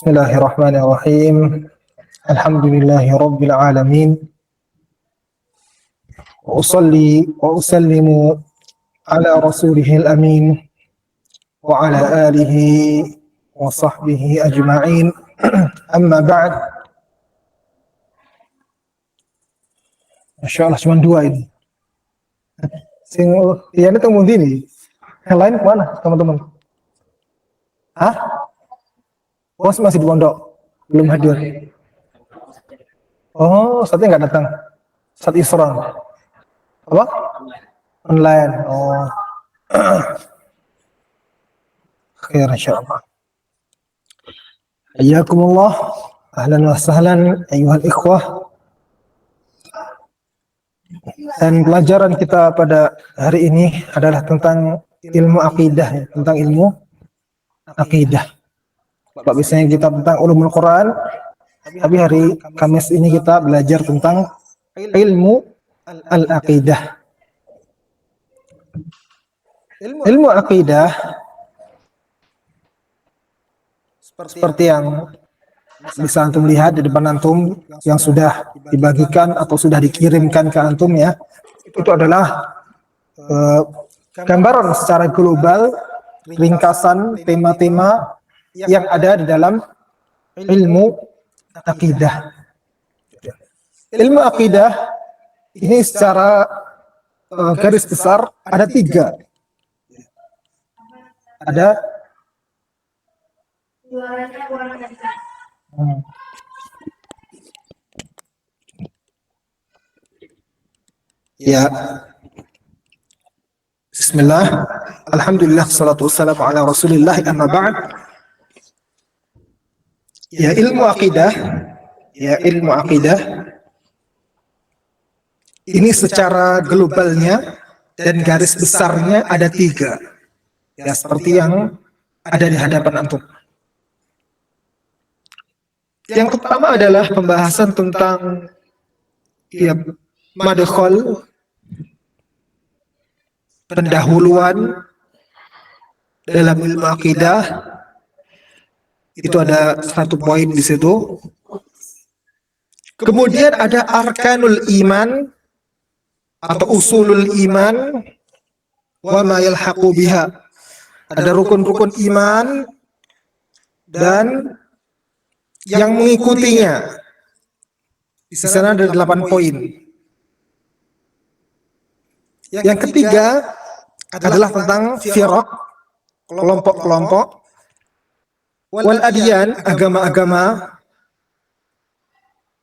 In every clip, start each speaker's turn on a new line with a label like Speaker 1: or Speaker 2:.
Speaker 1: Bismillahirrahmanirrahim. Alhamdulillahi alamin. Wa usalli wa usallimu ala rasulihil amin wa ala alihi wa sahbihi ajma'in. Amma ba'd. Masya Allah cuma dua ini. Ini temu ini. Yang lain kemana teman-teman? Hah? Oh, masih di pondok, belum hadir. Oh, saatnya nggak datang. Saat Isra. Apa? Online. Oh. Khair insyaallah. Hayyakumullah. Ahlan wa sahlan ayyuhal ikhwah. Dan pelajaran kita pada hari ini adalah tentang ilmu akidah, tentang ilmu akidah. Bapak biasanya kita tentang ulumul Quran, tapi hari Kamis ini kita belajar tentang ilmu al-aqidah. Ilmu aqidah seperti yang bisa antum lihat di depan antum yang sudah dibagikan atau sudah dikirimkan ke antum ya, itu adalah gambaran secara global, ringkasan tema-tema yang ada di dalam ilmu akidah. Ilmu akidah ini secara garis besar ada tiga. Ada ya. Bismillah, alhamdulillah, salatu wassalamu ala rasulillah, amma ba'd. Ya, ilmu akidah ini secara globalnya dan garis besarnya ada tiga. Ya, seperti yang ada di hadapan antum. Yang pertama adalah pembahasan tentang ya, madkhal, pendahuluan dalam ilmu akidah. Itu ada satu poin di situ. Kemudian ada arkanul iman atau usulul iman wa ma yalhaqu biha. Ada rukun-rukun iman dan yang mengikutinya. Di sana ada 8 poin. Yang ketiga adalah tentang firaq, kelompok-kelompok, wal adyan, agama-agama,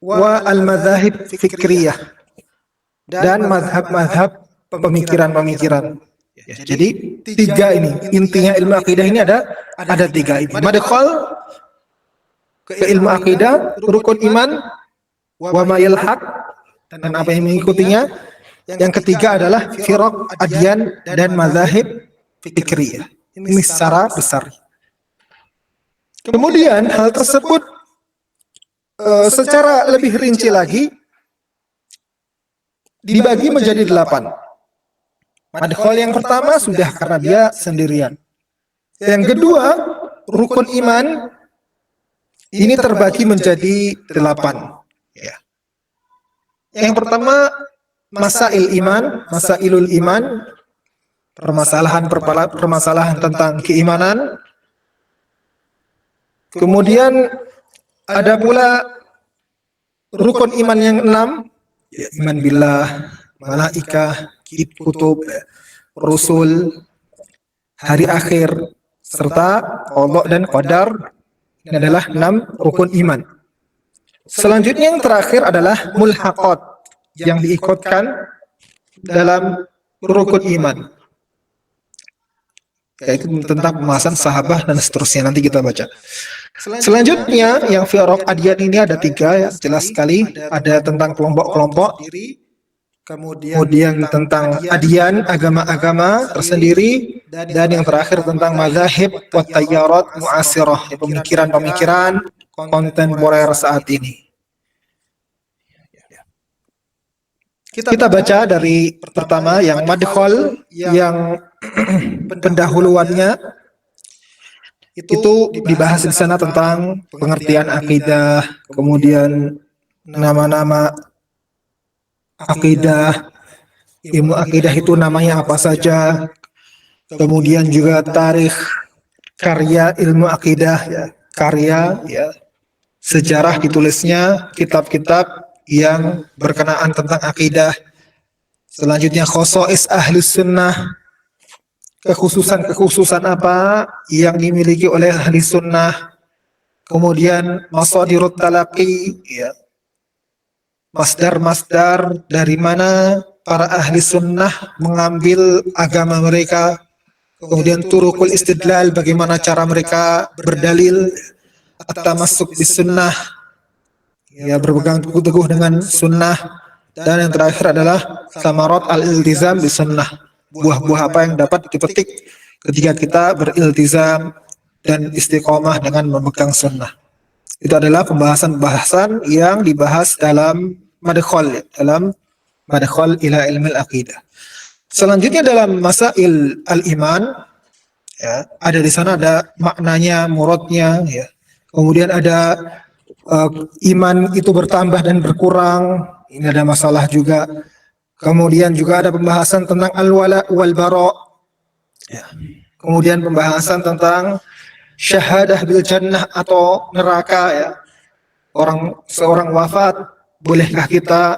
Speaker 1: wa al-madzahib fikriyah, dan mazhab-mazhab pemikiran-pemikiran. Ya, jadi tiga ini intinya ilmu akidah ini ada tiga ini. Madkhal ke ilmu akidah, rukun iman, wa ma yalhaq, dan apa yang mengikutinya. Yang ketiga adalah firaq, adyan, dan mazahib fikriyah. Ini secara besar. Kemudian hal tersebut secara lebih rinci lagi dibagi menjadi 8. Madkhal yang pertama sudah karena dia sendirian. Yang kedua, rukun iman ini terbagi menjadi 8. Ya. Yang pertama, masail iman, masailul iman, permasalahan tentang keimanan. Kemudian ada pula rukun iman yang 6, ya, iman billah, malaikah, kutub, rusul, hari akhir, serta qada dan qadar. Ini adalah 6 rukun iman. Selanjutnya yang terakhir adalah mulhaqat, yang diikutkan dalam rukun iman, yaitu tentang pembahasan sahabat dan seterusnya, nanti kita baca. Selanjutnya yang firaq adyan ini ada 3 ya, jelas sekali. Ada tentang kelompok-kelompok, kemudian tentang adyan, agama-agama tersendiri, dan yang terakhir tentang mazahib wa tayyarat mu'asirah, pemikiran-pemikiran kontemporer saat ini. Kita baca dari pertama yang madkhal, yang pendahuluannya. Itu dibahas di sana tentang pengertian akidah, kemudian nama-nama akidah, ilmu akidah itu namanya apa saja, kemudian juga tarikh karya ilmu akidah, ya, karya, ya, sejarah ditulisnya, kitab-kitab yang berkenaan tentang akidah. Selanjutnya khosois ahli sunnah, kekhususan apa yang dimiliki oleh ahli sunnah. Kemudian masadirut talaqi, ya, masdar-masdar dari mana para ahli sunnah mengambil agama mereka. Kemudian turukul istidlal, bagaimana cara mereka berdalil. At-tamassuk bis sunnah, ya, berpegang teguh dengan sunnah. Dan yang terakhir adalah samarat al-iltizam bis sunnah, buah-buah apa yang dapat dipetik ketika kita beriltizam dan istiqomah dengan memegang sunnah. Itu adalah pembahasan-pembahasan yang dibahas dalam madkhal, dalam madkhal ila ilmil aqidah. Selanjutnya dalam masail al-iman, ya, ada di sana ada maknanya, muradnya, ya. Kemudian ada iman itu bertambah dan berkurang. Ini ada masalah juga. Kemudian juga ada pembahasan tentang al-wala wal bara. Ya. Kemudian pembahasan tentang syahadah bil jannah atau neraka, ya. Seorang wafat, bolehkah kita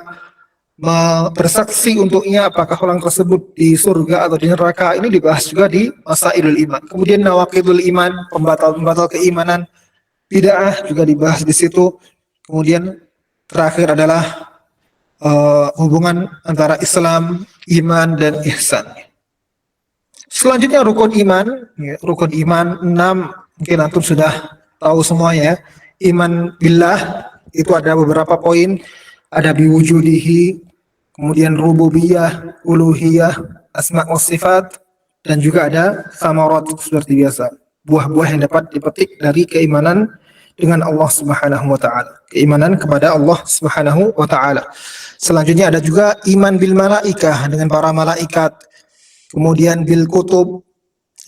Speaker 1: bersaksi untuknya apakah orang tersebut di surga atau di neraka? Ini dibahas juga di masailul iman. Kemudian nawaqidul iman, pembatal-pembatal keimanan, bid'ah juga dibahas di situ. Kemudian terakhir adalah hubungan antara Islam, iman, dan ihsan. Selanjutnya rukun iman, ya, rukun iman 6, mungkin antum sudah tahu semuanya, ya. Iman billah itu ada beberapa poin, ada biwujudihi, kemudian rububiyah, uluhiyah, asma wa sifat, dan juga ada samarat seperti biasa, buah-buah yang dapat dipetik dari keimanan dengan Allah Subhanahu wa taala, keimanan kepada Allah Subhanahu wa taala. Selanjutnya ada juga iman bil malaikah, dengan para malaikat. Kemudian bil kutub,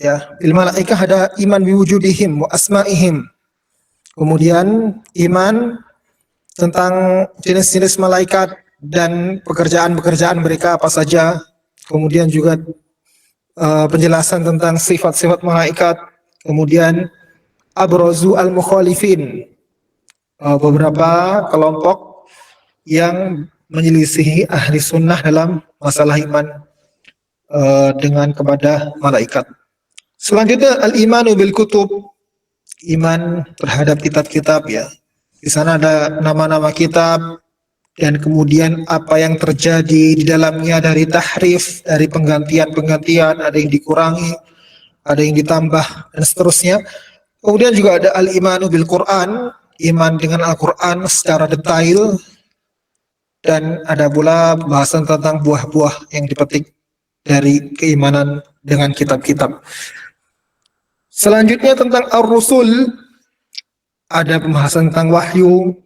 Speaker 1: ya, bil malaikah ada iman biwujudihim wa asmaihim. Kemudian iman tentang jenis-jenis malaikat dan pekerjaan-pekerjaan mereka apa saja. Kemudian juga penjelasan tentang sifat-sifat malaikat. Kemudian abrazu al-mukhalifin, beberapa kelompok yang menyelisihi ahli sunnah dalam masalah iman dengan kepada malaikat. Selanjutnya al-imanu bil kutub, iman terhadap kitab-kitab, ya. Di sana ada nama-nama kitab dan kemudian apa yang terjadi di dalamnya dari tahrif, dari penggantian-penggantian, ada yang dikurangi, ada yang ditambah, dan seterusnya. Kemudian juga ada al-imanu bil Quran, iman dengan Al-Quran secara detail, dan ada pula pembahasan tentang buah-buah yang dipetik dari keimanan dengan kitab-kitab. Selanjutnya tentang ar-rusul, ada pembahasan tentang wahyu,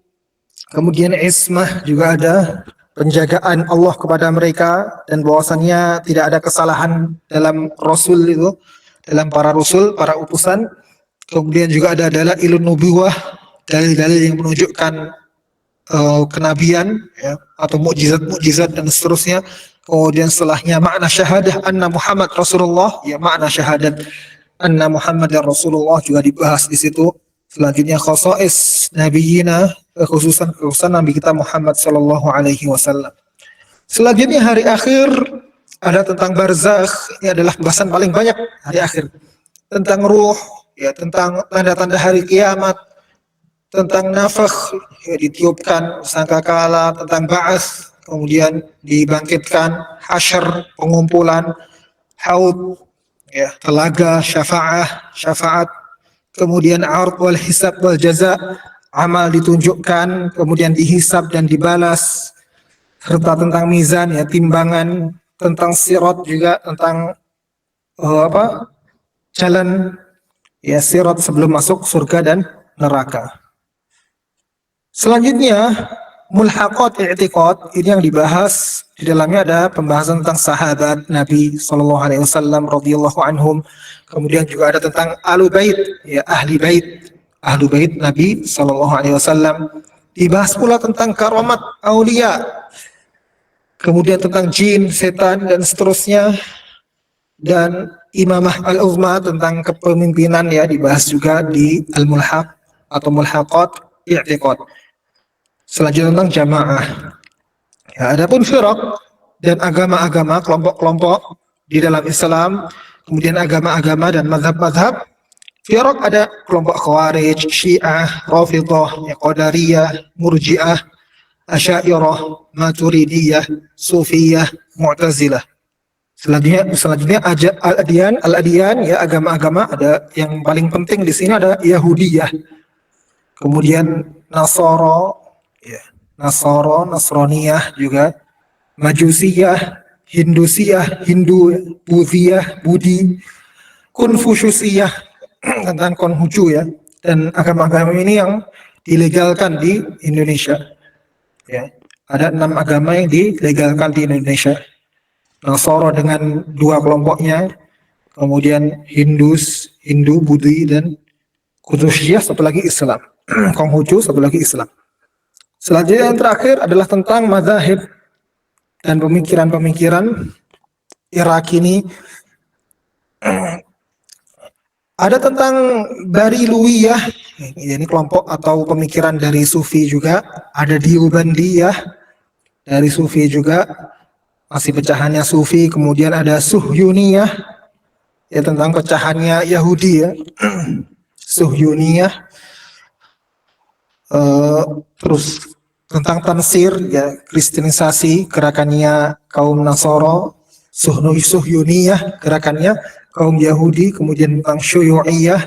Speaker 1: kemudian ismah, juga ada penjagaan Allah kepada mereka, dan bahwasannya tidak ada kesalahan dalam rasul itu, dalam para rasul, para utusan. Kemudian juga ada dalailun nubuwah, dalil-dalil yang menunjukkan kenabian, ya, atau mukjizat-mukjizat dan seterusnya. Kemudian setelahnya makna syahadah anna Muhammad Rasulullah, ya, makna syahadat anna Muhammad Rasulullah juga dibahas di situ. Selanjutnya khosais nabiyina, kekhususan Nabi kita Muhammad sallallahu alaihi wasallam. Selanjutnya hari akhir, ada tentang barzakh, ini adalah pembahasan paling banyak hari akhir. Tentang ruh, ya, tentang tanda-tanda hari kiamat, tentang nafakh, ya, ditiupkan sangkakala, tentang ba'ats, kemudian dibangkitkan, hasyr, pengumpulan, haud, ya, telaga, syafaat, kemudian ard wal hisab wal jaza, amal ditunjukkan, kemudian dihisab dan dibalas, serta tentang mizan, ya, timbangan, tentang sirat juga, tentang jalan, ya, sirat sebelum masuk surga dan neraka. Selanjutnya mulhaqat i'tiqad ini yang dibahas di dalamnya ada pembahasan tentang sahabat Nabi Shallallahu Alaihi Wasallam radhiyallahu anhum. Kemudian juga ada tentang ahlu bait, ya ahlu bait Nabi Shallallahu Alaihi Wasallam. Dibahas pula tentang karamat aulia, kemudian tentang jin, setan dan seterusnya. Dan imamah al-uzma tentang kepemimpinan ya dibahas juga di al-mulhaq atau mulhaqat i'tiqad. Selanjutnya tentang jamaah. Ya, adapun firaq dan agama-agama, kelompok-kelompok di dalam Islam, kemudian agama-agama dan mazhab-mazhab. Firaq ada kelompok Khawarij, Syiah, Rafidhah, Qadariyah, Murji'ah, Asy'ariyah, Maturidiyah, Sufiyah, Mu'tazilah. Selanjutnya al-adyan ya agama-agama, ada yang paling penting di sini ada Yahudiyah. Kemudian Nasraniyah juga, Majusiyah, Hindusiyah, Hindu, Buddhiyah, Budi, Konfusiusiyah tentang Konghucu ya. Dan agama-agama ini yang dilegalkan di Indonesia. Ya, ada 6 agama yang dilegalkan di Indonesia. Nasara dengan 2 kelompoknya, kemudian Hindu, Budi dan Konfusius, satu lagi Islam. Konghucu, satu lagi Islam. Selanjutnya yang terakhir adalah tentang mazahib dan pemikiran-pemikiran Irak ini. Ada tentang Bariluwiyah, ini kelompok atau pemikiran dari Sufi juga. Ada Diubandiyah dari Sufi juga, masih pecahannya Sufi. Kemudian ada Suhyuniyah, ya tentang pecahannya Yahudi ya. Suhyuniyah. Terus tentang tansir ya, kristenisasi, gerakannya kaum Nasara. Suhyuniyah, gerakannya kaum Yahudi. Kemudian tentang Syuyu'iyah,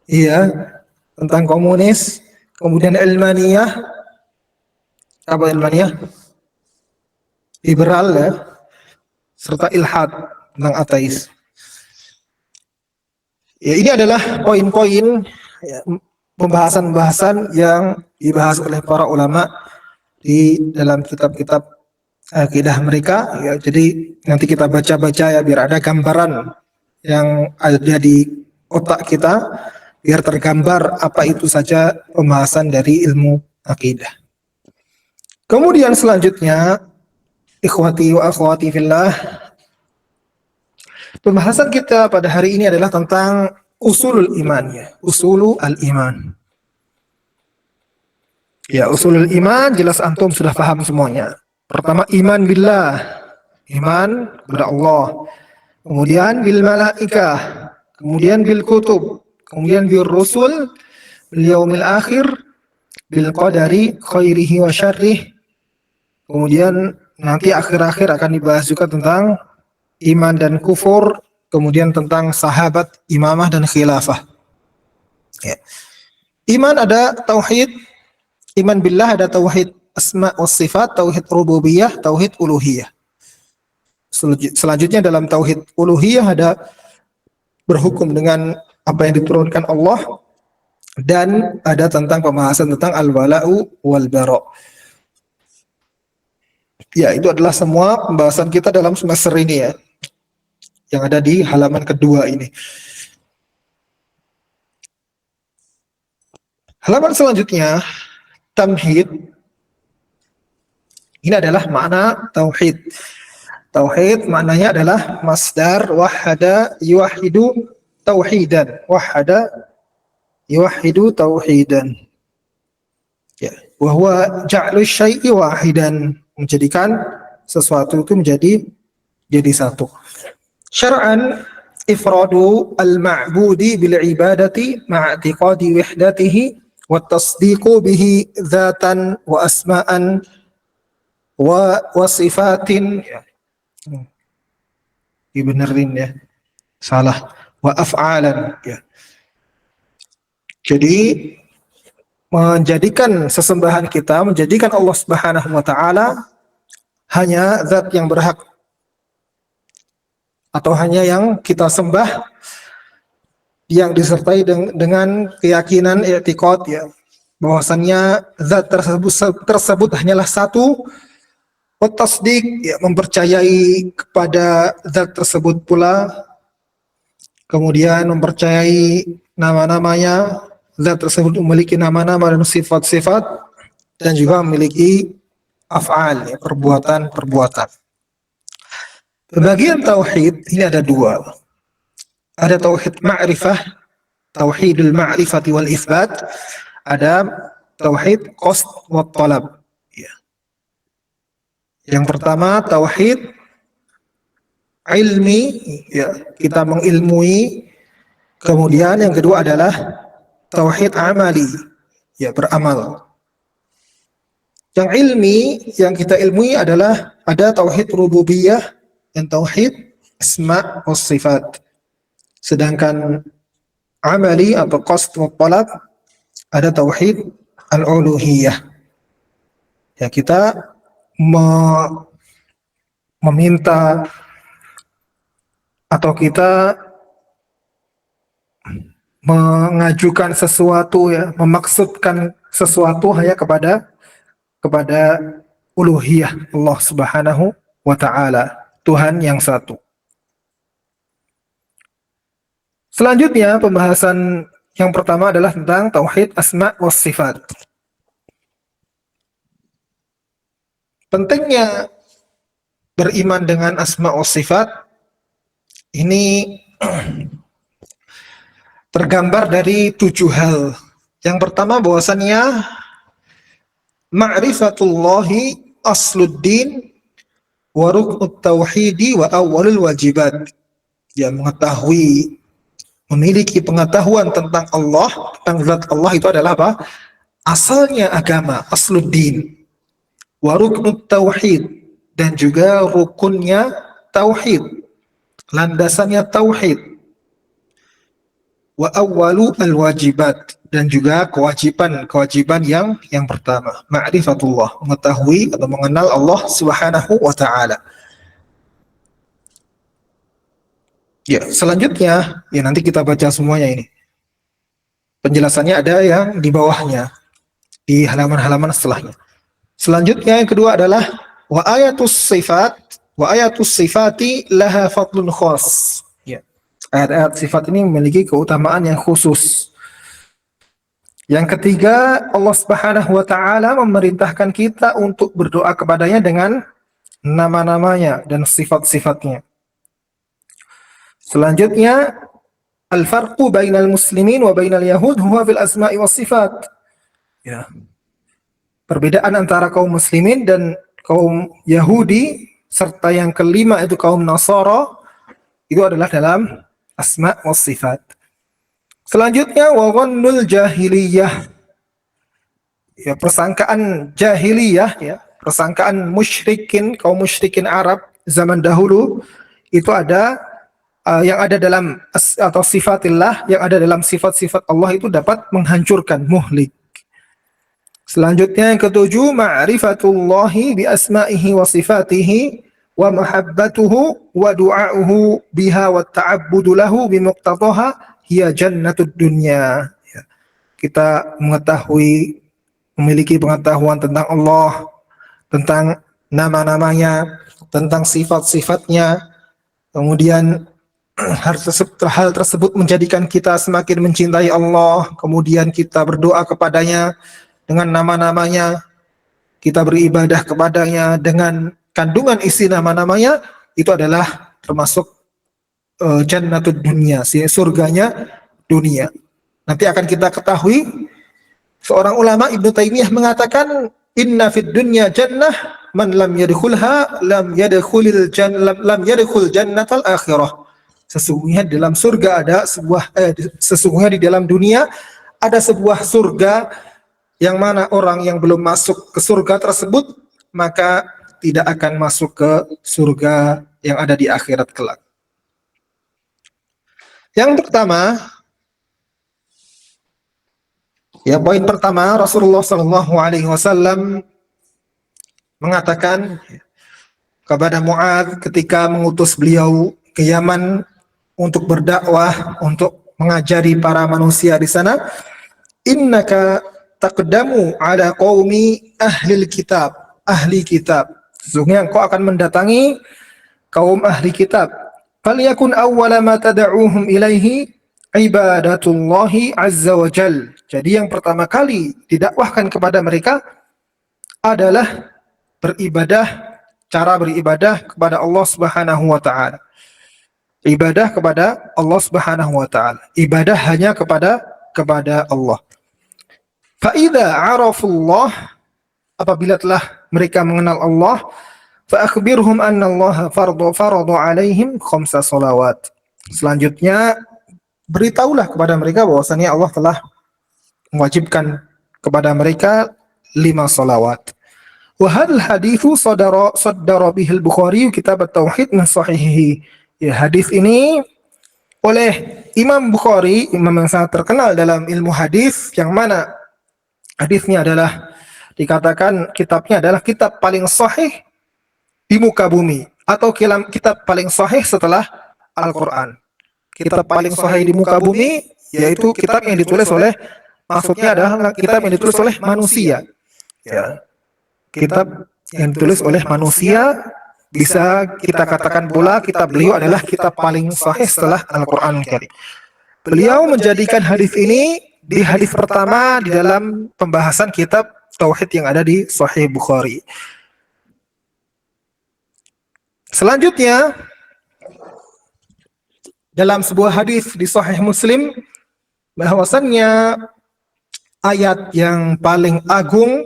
Speaker 1: iya, tentang komunis. Kemudian Ilmaniyah, apa Ilmaniyah? Liberal ya, serta ilhad, tentang ateis. Ya, ini adalah poin-poin ya, pembahasan-pembahasan yang dibahas oleh para ulama di dalam kitab-kitab akidah mereka ya. Jadi nanti kita baca-baca ya biar ada gambaran yang ada di otak kita, biar tergambar apa itu saja pembahasan dari ilmu akidah. Kemudian selanjutnya, ikhwati wa akhwati fillah, pembahasan kita pada hari ini adalah tentang usulul iman ya, usulul iman. Ya, usulul iman jelas antum sudah paham semuanya. Pertama iman billah, iman kepada Allah. Kemudian bil malaikah, kemudian bil kutub, kemudian bil rusul, bil yaumil akhir, bil qadari khairihi wa syarrih. Kemudian nanti akhir-akhir akan dibahas juga tentang iman dan kufur, kemudian tentang sahabat, imamah dan khilafah. Ya. Iman ada tauhid, iman billah ada tauhid asma wa sifat, tauhid rububiyah, tauhid uluhiyah. Selanjutnya dalam tauhid uluhiyah ada berhukum dengan apa yang diturunkan Allah, dan ada tentang pembahasan tentang al-wala'u wal bara'. Ya, itu adalah semua pembahasan kita dalam semester ini ya, yang ada di halaman kedua ini. Halaman selanjutnya, tamhid. Ini adalah makna tauhid. Tauhid maknanya adalah masdar wahada yuwahidu tauhidan. Wahada yuwahidu tauhidan. Ya, wa huwa ja'lu syai'i wahidan, menjadikan sesuatu itu jadi satu. Syar'an ifradu al-ma'budi bil ibadati ma'atiqadi wihdatihi wa tasdiqu bihi dzatan wa asma'an wa sifatin. Dibenerin ya, salah, wa af'alan ya. Jadi menjadikan sesembahan kita, menjadikan Allah Subhanahu wa taala hanya zat yang berhak atau hanya yang kita sembah yang disertai dengan keyakinan i'tiqad ya, bahwasannya zat tersebut hanyalah satu, tasdik ya, mempercayai kepada zat tersebut pula, kemudian mempercayai nama-namanya, zat tersebut memiliki nama-nama dan sifat-sifat, dan juga memiliki af'al ya, perbuatan-perbuatan. Bagian tauhid ini ada dua. Ada tauhid ma'rifah, tauhidul ma'rifati wal isbat, ada tauhid qasd wa talab. Ya. Yang pertama tauhid ilmi, ya, kita mengilmui. Kemudian yang kedua adalah tauhid amali, ya, beramal. Yang ilmi, yang kita ilmui adalah ada tauhid rububiyah dan tauhid asma wa sifat. Sedangkan amali atau qasd wa talab ada tauhid al-uluhiyah. Ya, kita meminta atau kita mengajukan sesuatu ya, memaksudkan sesuatu hanya kepada uluhiyah Allah Subhanahu wa taala, Tuhan yang satu. Selanjutnya pembahasan yang pertama adalah tentang tauhid asma wa sifat. Pentingnya beriman dengan asma wa sifat ini tergambar dari 7 hal. Yang pertama bahwasannya ma'rifatullahi asluddin wa ruknut tauhidi wa awwalul wajibat. Ya, mengetahui, memiliki pengetahuan tentang Allah, tentang zat Allah itu adalah apa? Asalnya agama, asluddin. Wa ruknut tauhid, dan juga rukunnya tauhid, landasannya tauhid. Wa awwalu al-wajibat, dan juga kewajiban yang pertama, ma'rifatullah, mengetahui atau mengenal Allah Subhanahu wa taala. Ya, selanjutnya ya nanti kita baca semuanya ini. Penjelasannya ada yang di bawahnya, di halaman-halaman setelahnya. Selanjutnya yang kedua adalah wa ayatus sifati laha fadlun khas. Ya. Ayat-ayat sifat ini memiliki keutamaan yang khusus. Yang ketiga, Allah Subhanahu wa taala memerintahkan kita untuk berdoa kepadanya dengan nama-namanya dan sifat-sifatnya. Selanjutnya, al-farqu bainal muslimin wa bainal yahud huwa fil asma'i was sifat. Ya. Perbedaan antara kaum muslimin dan kaum Yahudi serta yang kelima itu kaum Nasara itu adalah dalam asma was sifat. Selanjutnya wa dhannul jahiliyah. Ya, persangkaan jahiliyah ya, persangkaan musyrikin, kaum musyrikin Arab zaman dahulu itu ada yang ada dalam atau sifatillah, yang ada dalam sifat-sifat Allah itu dapat menghancurkan, muhlik. Selanjutnya yang ketujuh, ma'rifatullahi bi asma'ihi wa sifatihi wa mahabbatuhu wa du'a'uhu biha wa ta'abbudu lahu bi muqtadaha hiya jannatud dunya. Ya. Kita mengetahui, memiliki pengetahuan tentang Allah, tentang nama-namanya, tentang sifat-sifatnya, kemudian hal tersebut menjadikan kita semakin mencintai Allah, kemudian kita berdoa kepadanya dengan nama-namanya, kita beribadah kepadanya dengan kandungan isi nama-namanya, itu adalah termasuk jannatud dunia, surganya dunia. Nanti akan kita ketahui, seorang ulama Ibnu Taimiyah mengatakan, inna fid dunya jannah man lam yadkhulha lam yadkhul jannatal akhirah. Sesungguhnya di dalam surga ada sesungguhnya di dalam dunia ada sebuah surga yang mana orang yang belum masuk ke surga tersebut maka tidak akan masuk ke surga yang ada di akhirat kelak. Yang pertama, ya, poin pertama, Rasulullah Shallallahu Alaihi Wasallam mengatakan kepada Mu'adz ketika mengutus beliau ke Yaman untuk berdakwah, untuk mengajari para manusia di sana, innaka taqdamu ala qaumi ahli kitab. Sesungguhnya engkau akan mendatangi kaum ahli kitab. Falyakun awwala ma tad'uuhum ilaihi ibadatullahi azza wa jal. Jadi yang pertama kali didakwahkan kepada mereka adalah cara beribadah kepada Allah Subhanahu wa taala. Ibadah kepada Allah Subhanahu wa taala. Ibadah hanya kepada Allah. Fa idza arafullah, apabila telah mereka mengenal Allah, fa akhbirhum anna Allah farada alaihim khamsa salawat. Selanjutnya beritahulah kepada mereka bahwasanya Allah telah mewajibkan kepada mereka 5 salawat. Wa hadzal haditsu saddara bihi al-Bukhari kitab at-tauhid min sahihihi. Ya, hadis ini oleh Imam Bukhari, imam yang sangat terkenal dalam ilmu hadis, yang mana hadisnya adalah dikatakan kitabnya adalah kitab paling sahih di muka bumi, atau kitab paling sahih setelah Al-Quran. Kitab paling sahih di muka bumi yaitu kitab yang ditulis oleh, maksudnya adalah kitab yang ditulis oleh manusia. Ya. Kitab yang ditulis oleh manusia, bisa kita katakan pula kitab beliau adalah kitab paling sahih setelah Al-Quran. Beliau menjadikan hadis ini di hadis pertama di dalam pembahasan kitab tauhid yang ada di Sahih Bukhari. Selanjutnya, dalam sebuah hadis di Sahih Muslim, bahwasannya ayat yang paling agung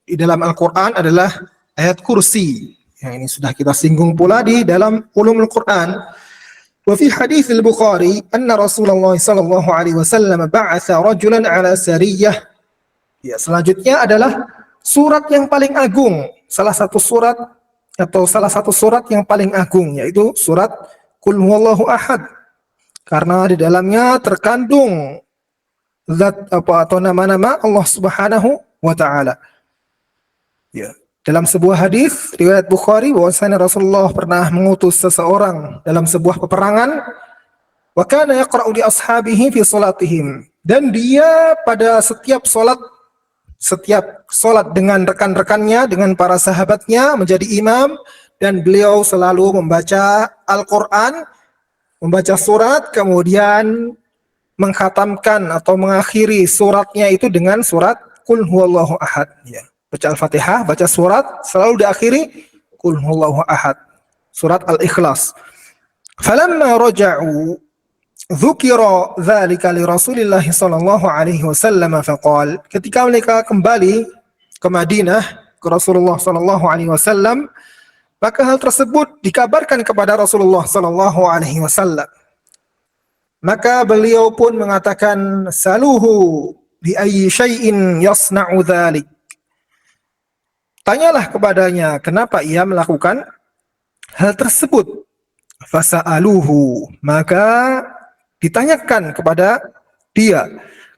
Speaker 1: di dalam Al-Quran adalah ayat kursi. Yang ini sudah kita singgung pula di dalam ulumul Quran. Wa fi hadits al-Bukhari anna Rasulullah sallallahu alaihi wasallam ba'atha rajulan ala sariyah. Ya, selanjutnya adalah surat yang paling agung, salah satu surat yang paling agung, yaitu surat Qul Huwallahu Ahad. Karena di dalamnya terkandung nama-nama Allah Subhanahu wa taala. Ya. Dalam sebuah hadis riwayat Bukhari bahwasanya Rasulullah pernah mengutus seseorang dalam sebuah peperangan, wa kana yaqra'u li ashabihi fi salatihim, dan dia pada setiap salat dengan rekan-rekannya, dengan para sahabatnya menjadi imam, dan beliau selalu membaca Al-Quran, membaca surat, kemudian mengkhatamkan atau mengakhiri suratnya itu dengan surat Qul Huwallahu Ahad. Ya. Baca Al-Fatihah, baca surat, selalu diakhiri Qul Huwallahu Ahad, surat Al-Ikhlas. Falamma raja'u dzukira dzalika li Rasulillah sallallahu alaihi wasallam faqal, ketika mereka kembali ke Madinah ke Rasulullah sallallahu alaihi wasallam, maka hal tersebut dikabarkan kepada Rasulullah sallallahu alaihi wasallam. Maka beliau pun mengatakan, saluhu bi ayyi syai'in yasna'u dzalik. Tanyalah kepadanya kenapa ia melakukan hal tersebut. Fasa'aluhu, maka ditanyakan kepada dia,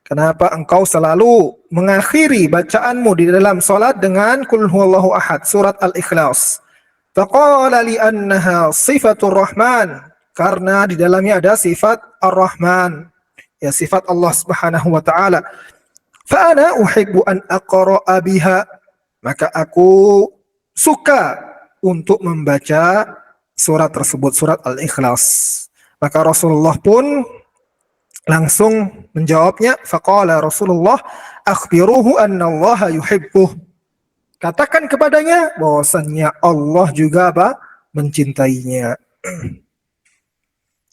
Speaker 1: kenapa engkau selalu mengakhiri bacaanmu di dalam salat dengan Qul Huwallahu Ahad, surat Al-Ikhlas. Faqala li annaha sifatur Rahman, karena di dalamnya ada sifat Ar-Rahman, ya, sifat Allah Subhanahu wa taala. Fa ana uhibbu an aqra'a biha, maka aku suka untuk membaca surat tersebut, surat Al-Ikhlas. Maka Rasulullah pun langsung menjawabnya, faqala Rasulullah akhbiruhu anna Allah yuhibbuh. Katakan kepadanya bahwasannya Allah juga mencintainya.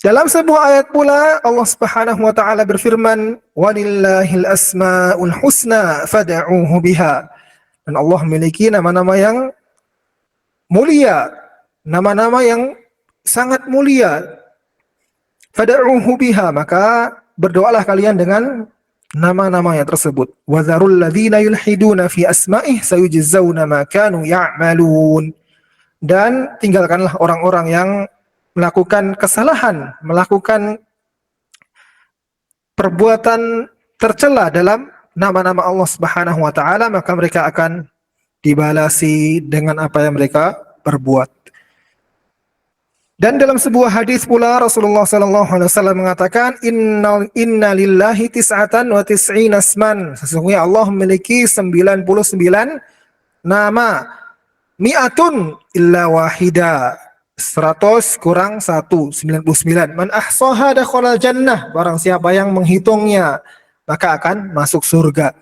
Speaker 1: Dalam sebuah ayat pula Allah Subhanahu wa taala berfirman, walillahil asmaul husna fad'uuhu biha. Dan Allah memiliki nama-nama yang mulia, nama-nama yang sangat mulia. Fad'uuhu biha, maka berdoalah kalian dengan nama-namanya tersebut. Wa dzarul ladzina yulhiduna fi asma'ih sayujzauna ma kanu ya'malun. Dan tinggalkanlah orang-orang yang melakukan kesalahan, melakukan perbuatan tercela dalam nama-nama Allah Subhanahu wa taala, maka mereka akan dibalasi dengan apa yang mereka perbuat. Dan dalam sebuah hadis pula Rasulullah sallallahu alaihi wasallam mengatakan inna lillahi tis'atan wa tis'ina asman. Sesungguhnya Allah memiliki 99 nama. Mi'atun illa wahida. 100 kurang 1, 99. Man ahsaha dakhala jannah. Barang siapa yang menghitungnya maka akan masuk surga.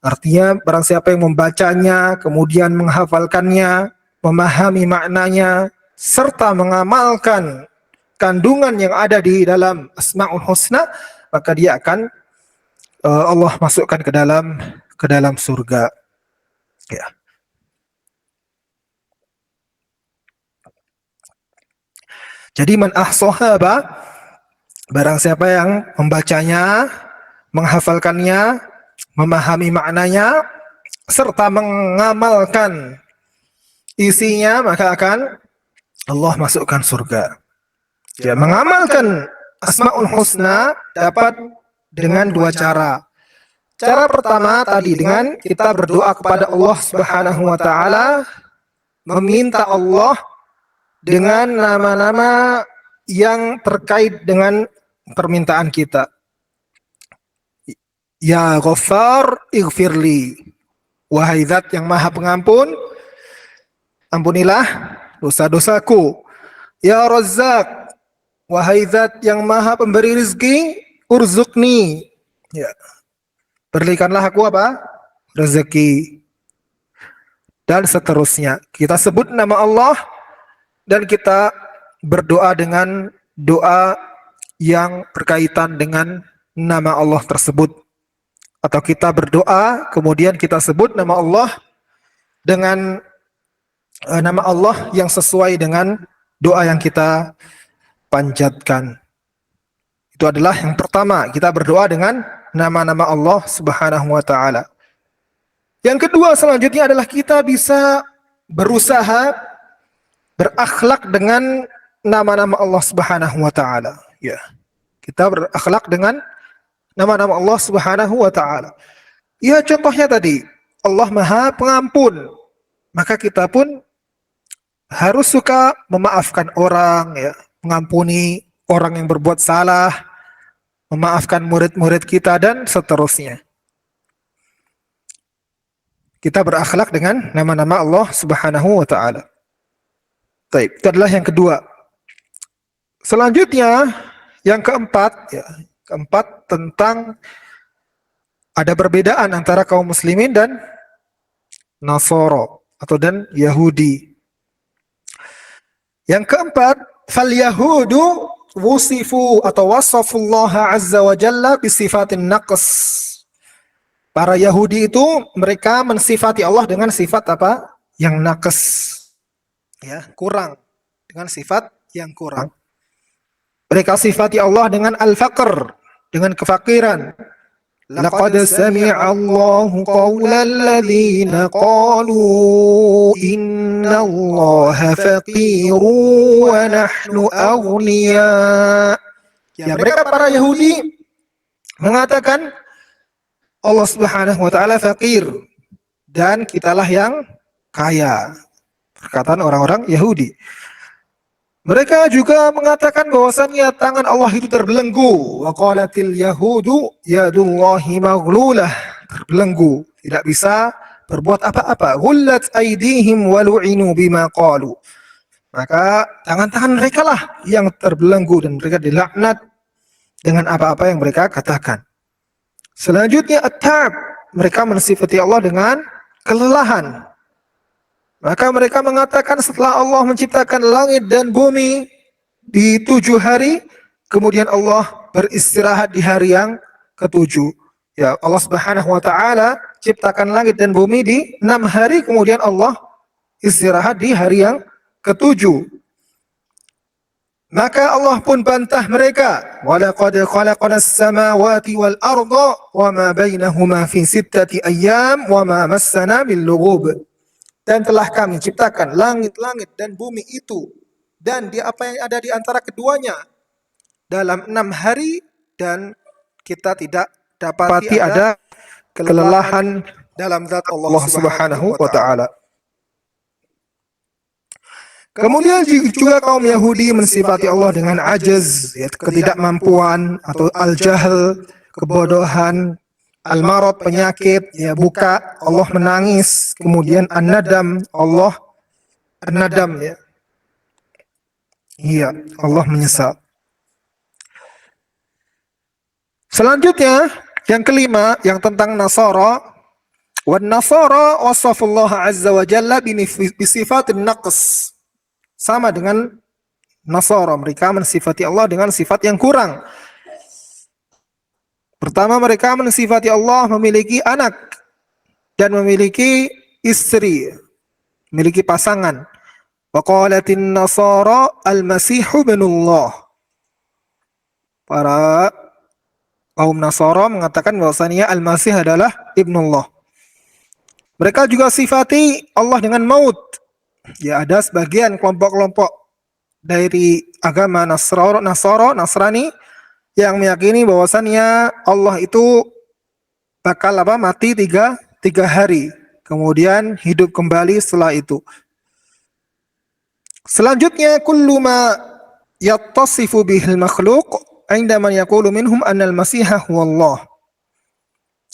Speaker 1: Artinya barang siapa yang membacanya, kemudian menghafalkannya, memahami maknanya, serta mengamalkan kandungan yang ada di dalam Asmaul Husna, maka dia akan Allah masukkan ke dalam surga. Ya. Jadi man ahsaha, barang siapa yang membacanya, menghafalkannya, memahami maknanya, serta mengamalkan isinya, maka akan Allah masukkan surga. Ya, mengamalkan Asmaul Husna dapat dengan dua cara. Cara pertama tadi dengan kita berdoa kepada Allah Subhanahu wa taala, meminta Allah dengan nama-nama yang terkait dengan permintaan kita. Ya Ghaffar ighfirli. Wahai Zat yang Maha Pengampun, ampunilah dosa-dosaku. Ya Razzaq, wahai Zat yang Maha Pemberi rezeki, urzuqni. Ya. Berikanlah aku apa? Rezeki. Dan seterusnya. Kita sebut nama Allah dan kita berdoa dengan doa yang berkaitan dengan nama Allah tersebut. Atau kita berdoa, kemudian kita sebut nama Allah dengan nama Allah yang sesuai dengan doa yang kita panjatkan. Itu adalah yang pertama, kita berdoa dengan nama-nama Allah Subhanahu wa taala. Yang kedua selanjutnya adalah kita bisa berusaha berakhlak dengan nama-nama Allah Subhanahu wa taala. Ya. Kita berakhlak dengan nama-nama Allah Subhanahu wa taala. Ya, contohnya tadi, Allah Maha Pengampun. Maka kita pun harus suka memaafkan orang, ya, mengampuni orang yang berbuat salah, memaafkan murid-murid kita dan seterusnya. Kita berakhlak dengan nama-nama Allah Subhanahu wa taala. Baik, itu adalah yang kedua. Selanjutnya, yang keempat, ya, keempat tentang ada perbedaan antara kaum muslimin dan Nasara atau dan Yahudi. Yang keempat, fal yahudu wusifu atau wasafullah azza wa jalla bisifatin naqs. Para Yahudi itu mereka mensifati Allah dengan sifat apa? Yang naqs. Ya, kurang. Dengan sifat yang kurang. Mereka sifati Allah dengan al-faqr, dengan kefakiran. Laqad sami'a Allahu qawlal ladzina qalu inna Allaha faqirun wa nahnu aghniya. Ya, mereka para Yahudi mengatakan Allah Subhanahu wa taala fakir dan kitalah yang kaya. Perkataan orang-orang Yahudi. Mereka juga mengatakan bahwasannya tangan Allah itu terbelenggu. Wa qalatil yahudu yadullahi maghlulah. Terbelenggu, tidak bisa berbuat apa-apa. Ghullat aydihim wa lu'inu bima qalu. Maka tangan-tangan mereka lah yang terbelenggu dan mereka dilaknat dengan apa-apa yang mereka katakan. Selanjutnya at-ta'ab. Mereka mensifati Allah dengan kelelahan. Maka mereka mengatakan setelah Allah menciptakan langit dan bumi di 7 hari, kemudian Allah beristirahat di hari yang ke-7. Ya, Allah Subhanahu wa taala ciptakan langit dan bumi di 6 hari, kemudian Allah istirahat di hari yang ke-7. Maka Allah pun bantah mereka, walaqad khalaqnas samawati wal arda wama bainahuma fi 6 ayyam wama massana bil lughub. Dan telah kami ciptakan langit-langit dan bumi itu dan di apa yang ada di antara keduanya dalam 6 hari, dan kita tidak dapati ada kelelahan dalam zat Allah Subhanahu wa taala. Kemudian juga kaum Yahudi mensifati Allah dengan ajaz, ya, ketidakmampuan, atau al-jahl, kebodohan, al-marad, penyakit, ya, buka, Allah menangis. Kemudian an-nadam, Allah an-nadam, ya. Iya, Allah menyesal. Selanjutnya, yang kelima, yang tentang Nasara. Wan Nasara wasafullah azza wa jalla bisifatin naqs. Sama dengan Nasara, mereka mensifati Allah dengan sifat yang kurang. Pertama, mereka mensifati Allah memiliki anak dan memiliki istri, memiliki pasangan. Wa qalatin Nasara al-Masihu ibnullah. Para kaum Nasara mengatakan bahwasanya Al-Masih adalah ibnullah. Mereka juga sifati Allah dengan maut. Ya, ada sebagian kelompok-kelompok dari agama Nasrani yang meyakini bahwasannya Allah itu bakal mati tiga hari, kemudian hidup kembali setelah itu. Selanjutnya, kullu ma yattasifu bihil makhluq indama yaqulu minhum anna al-masiha huwa Allah.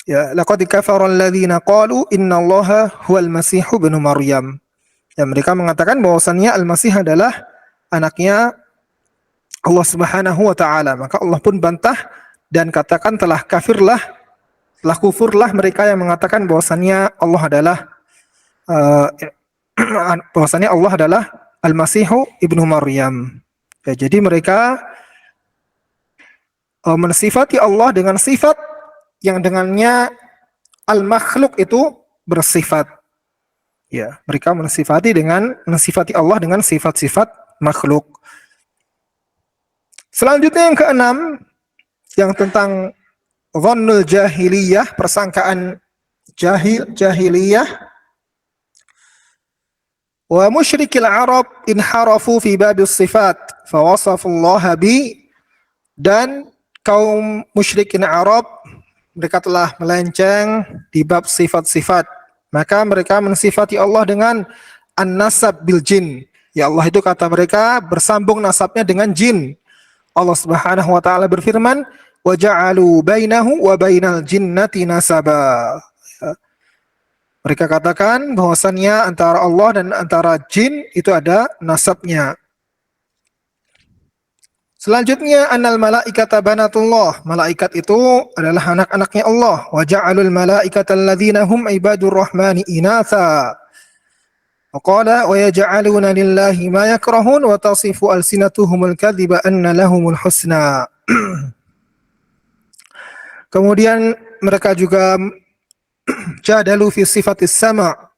Speaker 1: Ya, laqad kafara alladziina qalu innallaha huwal masihu ibnu Maryam. Ya, mereka mengatakan bahwasannya Al-Masih adalah anaknya Allah Subhanahu wa taala. Maka Allah pun bantah dan katakan telah kufurlah mereka yang mengatakan bahwasannya Allah adalah bahwasannya Allah adalah Al-Masihu ibnu Maryam. Ya, jadi mereka mensifati Allah dengan sifat yang dengannya al-makhluk itu bersifat. Ya, mereka mensifati Allah dengan sifat-sifat makhluk. Selanjutnya yang keenam, yang tentang dhannul jahiliyah, persangkaan jahiliyah. Wa musyrikil Arab inharafu fi babis sifat fawasafullaha bi, dan kaum musyrikin Arab mereka telah melenceng di bab sifat-sifat. Maka mereka mensifati Allah dengan an-nasab bil jin. Ya, Allah itu kata mereka bersambung nasabnya dengan jin. Allah Subhanahu wa taala berfirman, "Wa ja'alu bainahu wa bainal jinnati nasaba." Ya. Mereka katakan bahwasannya antara Allah dan antara jin itu ada nasabnya. Selanjutnya, annal malaikata banatullah. Malaikat itu adalah anak-anaknya Allah. Wa ja'alul malaikata alladzina hum ibadur rahmani inatha. Wa qala wa yaj'aluna lillahi ma yakrahun wa tasifu alsinatuhumul kadhiba anna lahumul husna. Kemudian mereka juga jadalu fi sifatis sama'.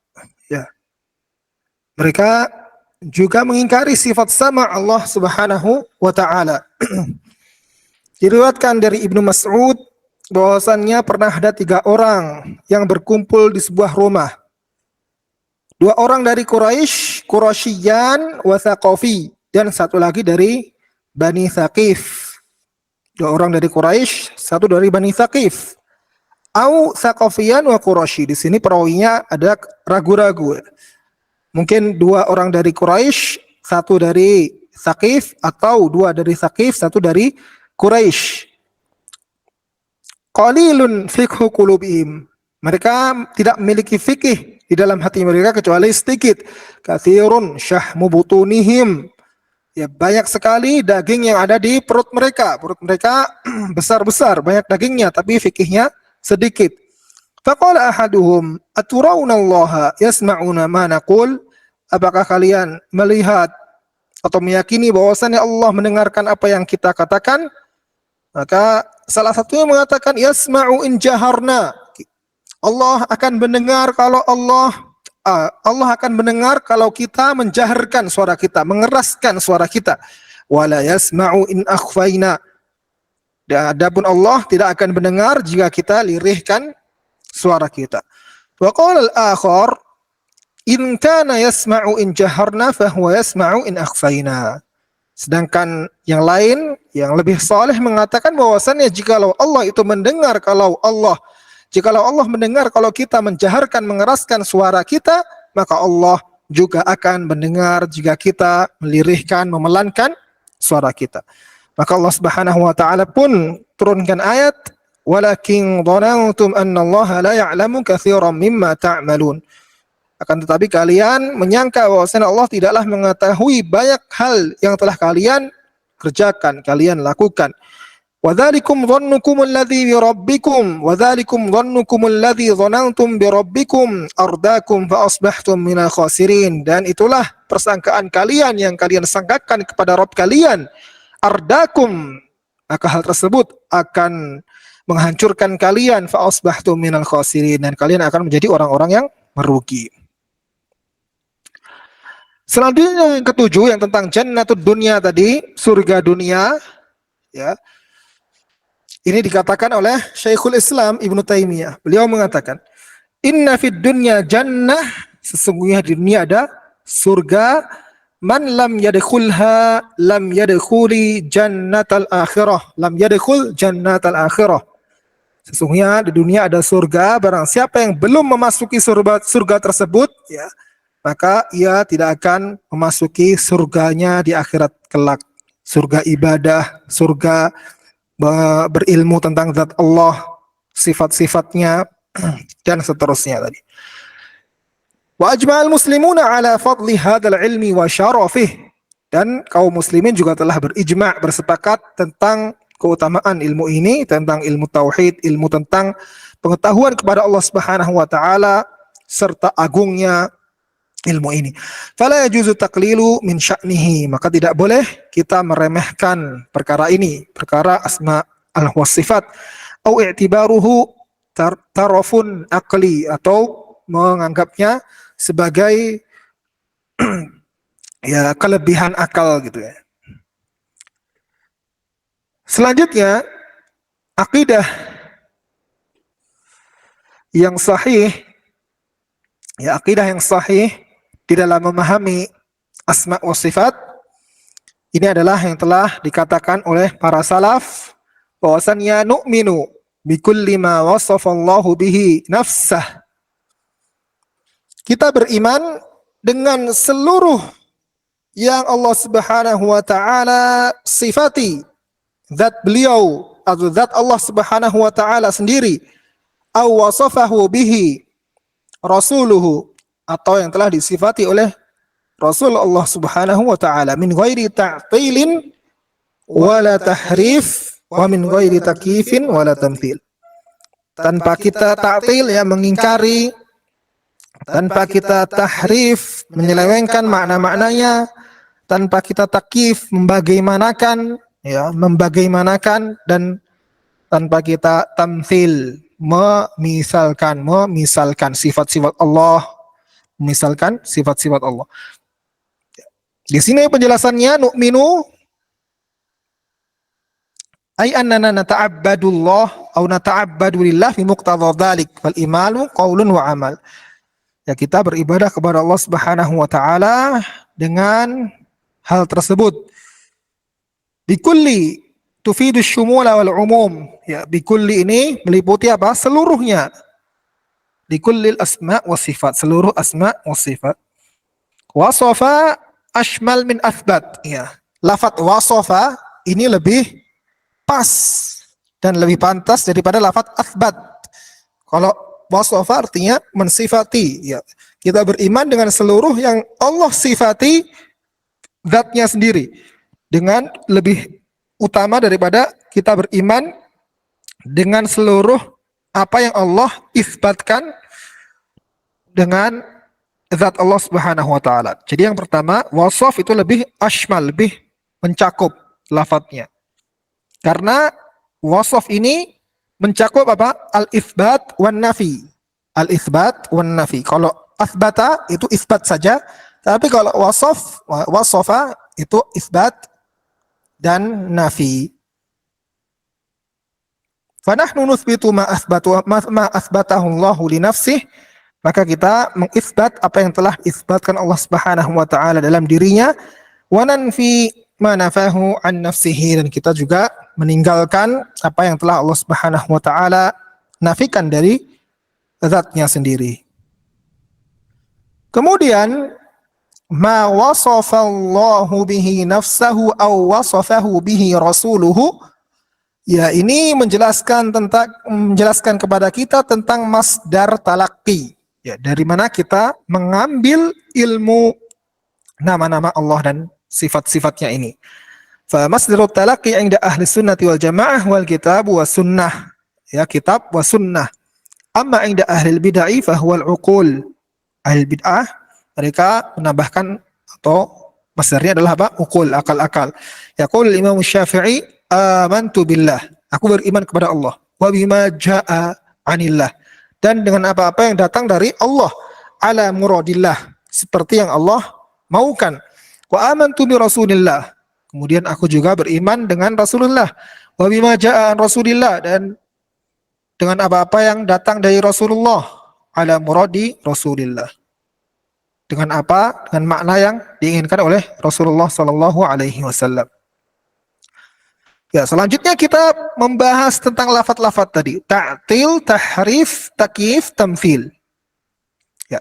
Speaker 1: Ya. Mereka juga mengingkari sifat sama Allah Subhanahu wa taala. Diriwayatkan dari Ibnu Mas'ud bahwasannya pernah ada 3 orang yang berkumpul di sebuah rumah. 2 orang dari Quraisyan wa Thaqafi, dan 1 lagi dari Bani Thaqif. 2 orang dari Quraisy, 1 dari Bani Thaqif. Au Thaqafiyan wa Quraisy. Di sini perawinya ada ragu-ragu. Mungkin 2 orang dari Quraisy, 1 dari Thaqif, atau 2 dari Thaqif, 1 dari Quraisy. Qalilun fiqhu qulubihim. Mereka tidak memiliki fikih di dalam hati mereka kecuali sedikit. Katsirun syahmu butunihim. Ya, banyak sekali daging yang ada di perut mereka. Perut mereka besar-besar, banyak dagingnya, tapi fikihnya sedikit. Faqala ahaduhum aturawnallaha yasma'una ma naqul. Apakah kalian melihat atau meyakini bahwasannya Allah mendengarkan apa yang kita katakan? Maka salah satunya mengatakan yasma'u in jaharna. Allah akan mendengar kalau Allah akan mendengar kalau kita menjaharkan suara kita, mengeraskan suara kita. Wala yasma'u in akhfaina. Dan adapun Allah tidak akan mendengar jika kita lirihkan suara kita. Wa qala al-akhar in kana yasma'u in jaharna fahuwa yasma'u in akhfaina. Sedangkan yang lain yang lebih saleh mengatakan bahwasannya jikalau Allah itu mendengar jikalau Allah mendengar kalau kita menjaharkan, mengeraskan suara kita, maka Allah juga akan mendengar jika kita melirihkan, memelankan suara kita. Maka Allah Subhanahu wa taala pun turunkan ayat, walakin dhanantum annallaha la ya'lamu katsiran mimma ta'malun. Akan tetapi kalian menyangka bahwasanya Allah tidaklah mengetahui banyak hal yang telah kalian kerjakan, kalian lakukan. وَذَلِكُمْ ظَنُّكُمُ الَّذِي بِرَبِّكُمْ وَذَلِكُمْ ظَنُّكُمُ الَّذِي ظَنَنْتُمْ بِرَبِّكُمْ أَرْدَاكُمْ فَأَصْبَحْتُمْ مِنَ الْخَاسِرِينَ. Dan itulah persangkaan kalian yang kalian sangkakan kepada Rabb kalian. Ardakum, maka hal tersebut akan menghancurkan kalian. فَأَصْبَحْتُمْ مِنَ الْخَاسِرِينَ, dan kalian akan menjadi orang-orang yang merugi. Selanjutnya yang ketujuh, yang tentang jannatud dunya tadi, surga dunia, ya. Ini dikatakan oleh Syekhul Islam Ibnu Taimiyah. Beliau mengatakan, inna fid dunya jannah, sesungguhnya di dunia ada surga, man lam yadkhulha lam yadkhuli jannatal akhirah, lam yadkhul jannatal akhirah. Sesungguhnya di dunia ada surga, barang siapa yang belum memasuki surga tersebut, ya, maka ia tidak akan memasuki surganya di akhirat kelak. Surga ibadah, surga berilmu tentang zat Allah, sifat-sifatnya, dan seterusnya tadi. Wa ajma'al muslimuna ala fadli hadzal ilmi wa syarafih, dan kaum muslimin juga telah berijma', bersepakat tentang keutamaan ilmu ini, tentang ilmu tauhid, ilmu tentang pengetahuan kepada Allah Subhanahu wa taala serta agungnya ilmu ini. Fala yajuzu taqlilu min sya'nihi, maka tidak boleh kita meremehkan perkara ini, perkara asma wa sifat, au i'tibaruhu tarafun aqli, atau menganggapnya sebagai ya kelebihan akal gitu ya. Selanjutnya, akidah yang sahih, ya akidah yang sahih di dalam memahami asma wa sifat ini adalah yang telah dikatakan oleh para salaf, bahwasannya nu'minu bikulli ma wasafallahu bihi nafsah. Kita beriman dengan seluruh yang Allah Subhanahu wa taala sifati, zat beliau atau zat Allah Subhanahu wa taala sendiri, aw wasafahu bihi rasuluhu, atau yang telah disifati oleh Rasul Allah Subhanahu wa taala, min ghairi ta'tilin wala tahrif wa min ghairi takyifin wala tamthil. Tanpa kita ta'til, ya mengingkari, tanpa kita tahrif, menyelewengkan makna-maknanya, tanpa kita takyif, membagaimanakan, ya membagaimanakan, dan tanpa kita tamthil, memisalkan sifat-sifat Allah, misalkan sifat-sifat Allah. Di sini penjelasannya, nu'minu ay annana nata'abbadullah atau nata'abbadu lillah fi muqtadha dzalik, fal imanu qaulun wa amal. Ya, kita beribadah kepada Allah Subhanahu wa taala dengan hal tersebut. Bikulli tufidu syumula wal umum. Ya, bikulli ini meliputi apa? Seluruhnya. Bikullil asma wa sifat, seluruh asma wa sifat. Wasofa ashmal min athbat. Ya, lafaz wasofa ini lebih pas dan lebih pantas daripada lafaz athbat. Kalau wasofa artinya mensifati, ya. Kita beriman dengan seluruh yang Allah sifati zatnya sendiri, dengan lebih utama daripada kita beriman dengan seluruh apa yang Allah isbatkan dengan zat Allah Subhanahu wa taala. Jadi yang pertama, wasaf itu lebih ashmal, lebih mencakup lafadznya. Karena wasaf ini mencakup apa? Al-itsbat wan nafi. Al-itsbat wan nafi. Kalau asbata itu isbat saja, tapi kalau wasafa itu isbat dan nafi. Fanahnu nuthbitu ma asbatahu Allah li nafsihi, maka kita mengisbat apa yang telah isbatkan Allah Subhanahu wa taala dalam dirinya, wa nanfi ma nafahu an nafsihi, dan kita juga meninggalkan apa yang telah Allah Subhanahu wa taala nafikan dari zatnya sendiri. Kemudian ma wasafallahu bihi nafsahu aw wasafahu bihi rasuluhu. Ya, ini menjelaskan kepada kita tentang masdar talaqi. Ya, dari mana kita mengambil ilmu nama-nama Allah dan sifat-sifatnya ini. Fa masdarut talaqi 'inda ahli sunnati wal jamaah wal kitab wa sunnah. Ya, kitab wa sunnah. Amma 'inda ahli bid'ah fa huwa al-uqul. Ahli bid'ah mereka menambahkan atau masdarnya adalah apa? Uqul, akal-akal. Yaqul Imam Syafi'i, amantu billah. Aku beriman kepada Allah. Wa bima jaa 'anillah. Dan dengan apa-apa yang datang dari Allah. Ala muradillah. Seperti yang Allah maukan. Wa amantu bi Rasulillah. Kemudian aku juga beriman dengan Rasulullah. Wa bima jaa an Rasulillah, dan dengan apa-apa yang datang dari Rasulullah. Ala muradi Rasulillah. Dengan apa? Dengan makna yang diinginkan oleh Rasulullah sallallahu alaihi wasallam. Ya, selanjutnya kita membahas tentang lafaz-lafaz tadi. Ta'til, tahrif, takyif, tamthil. Ya.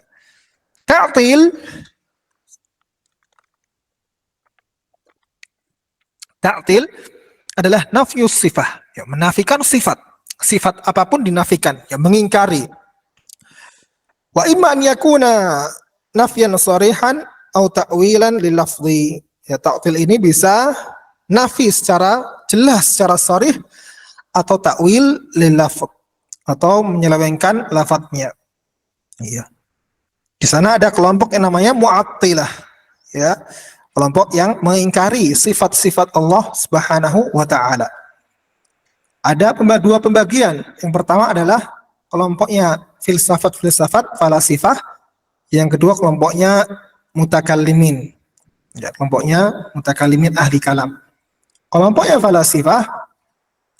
Speaker 1: Ta'til adalah nafyus sifah, ya, menafikan sifat. Sifat apapun dinafikan, ya, mengingkari. Wa imma an yakuna nafyan sharihan atau ta'wilan lil lafzi. Ya, ta'til ini bisa nafi secara jelas, secara sharih, atau ta'wil lil lafz, atau menyelewengkan lafadznya. Iya. Di sana ada kelompok yang namanya mu'attilah, ya. Kelompok yang mengingkari sifat-sifat Allah Subhanahu wa taala. Ada dua pembagian. Yang pertama adalah kelompoknya filsafat falasifah. Yang kedua kelompoknya mutakallimin. Ya, kelompoknya mutakallimin ahli kalam. Kelompoknya falasifah,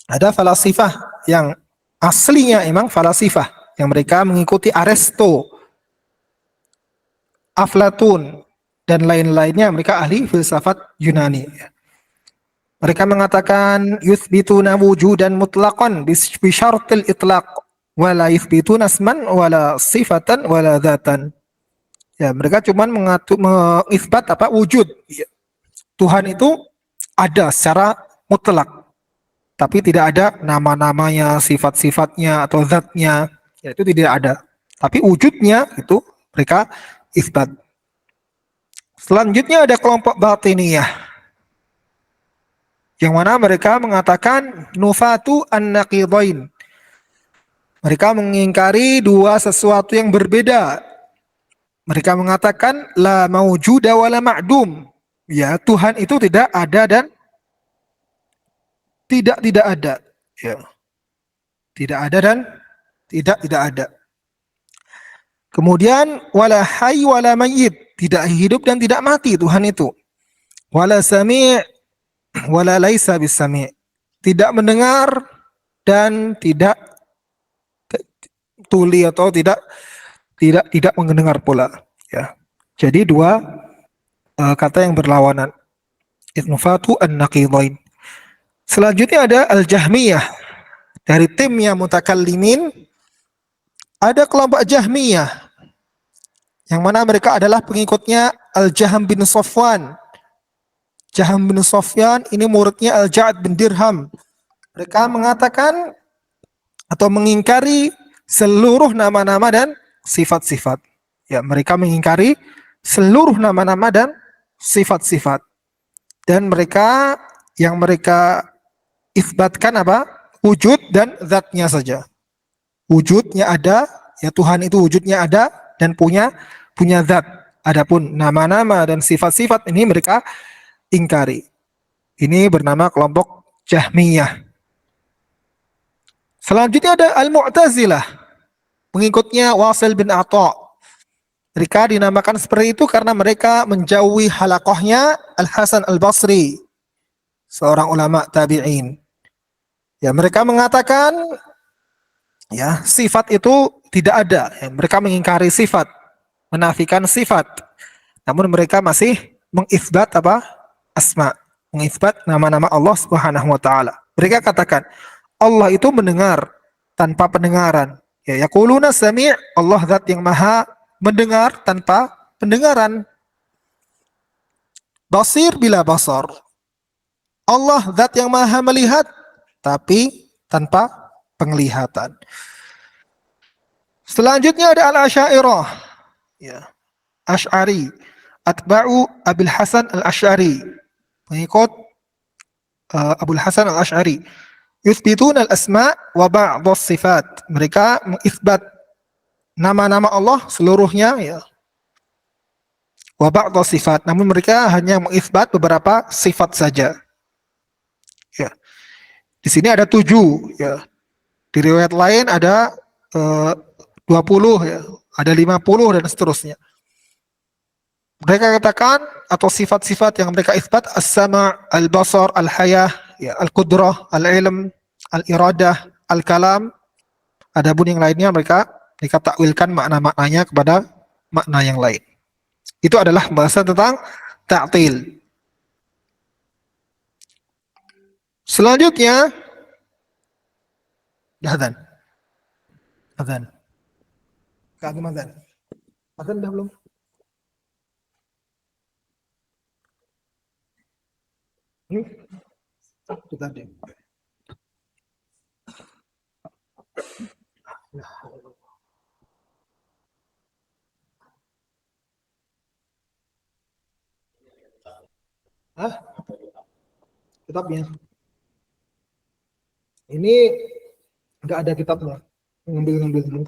Speaker 1: ada falasifah yang aslinya emang falasifah, yang mereka mengikuti Aristo, Aflatun, dan lain-lainnya. Mereka ahli filsafat Yunani. Mereka mengatakan yuthbituna wujudan mutlaqan bi syartil itlaq wa la yuthbituna asman wala sifatan wala dzatan. Ya, mereka cuman mengisbat apa? Wujud. Ya. Tuhan itu ada secara mutlak, tapi tidak ada nama-namanya, sifat-sifatnya atau zatnya. Ya, itu tidak ada. Tapi wujudnya itu mereka isbat. Selanjutnya ada kelompok batiniyah, yang mana mereka mengatakan nufatu an-naqidain. Mereka mengingkari dua sesuatu yang berbeda. Mereka mengatakan la maujuda wa la ma'dum. Ya, Tuhan itu tidak ada dan tidak ada. Ya. Tidak ada dan tidak ada. Kemudian wala hayy wala mayyit, tidak hidup dan tidak mati Tuhan itu. Wala sami' wala laisa bisami', tidak mendengar dan tidak tuli atau tidak mendengar pula. Ya. Jadi dua kata yang berlawanan. Nufatu an-naqidain. Selanjutnya ada al-Jahmiyah. Dari timnya mutakallimin ada kelompok Jahmiyah, yang mana mereka adalah pengikutnya Al-Jahm bin Safwan. Jahm bin Safwan ini muridnya Al-Ja'ad bin Dirham. Mereka mengatakan atau mengingkari seluruh nama-nama dan sifat-sifat. Ya, mereka mengingkari seluruh nama-nama dan sifat-sifat. Dan mereka yang mereka isbatkan apa? Wujud dan zatnya saja. Wujudnya ada, ya, Tuhan itu wujudnya ada dan punya zat. Adapun nama-nama dan sifat-sifat ini mereka ingkari. Ini bernama kelompok Jahmiyah. Selanjutnya ada Al-Mu'tazilah, pengikutnya Wasil bin Atha. Mereka dinamakan seperti itu karena mereka menjauhi halaqahnya Al-Hasan Al-Basri, seorang ulama tabi'in. Ya, mereka mengatakan ya, sifat itu tidak ada. Ya, mereka mengingkari sifat, menafikan sifat. Namun mereka masih mengisbat apa? Asma, mengisbat nama-nama Allah Subhanahu wa taala. Mereka katakan Allah itu mendengar tanpa pendengaran. Ya, yaquluna sami', Allah zat yang maha mendengar tanpa pendengaran. Basir bila basar. Allah zat yang maha melihat tapi tanpa penglihatan. Selanjutnya ada al-Asy'ariyah. Ya. Asy'ari. Atba'u Abil Hasan al-Asy'ari. Pengikut Abul Hasan al-Asy'ari. Yuthbitun al-asma' wa ba'd sifat. Mereka mengisbat nama-nama Allah seluruhnya ya. Wa ba'd sifat. Namun mereka hanya mengisbat beberapa sifat saja. Ya. Di sini ada 7 ya. Di riwayat lain ada 20 ya, ada 50 dan seterusnya. Mereka katakan atau sifat-sifat yang mereka isbat as-sama', al-basar, al-hayah, ya, al-qudrah, al-ilm, al-iradah, al-kalam. Adapun yang lainnya mereka takwilkan makna-maknanya kepada makna yang lain. Itu adalah pembahasan tentang ta'til. Selanjutnya adzan. Adzan. Kagum adzan. Adzan dah belum? Itu tadi. Hah? Kitabnya. Ini nggak ada kitabnya. Ngambil dulu.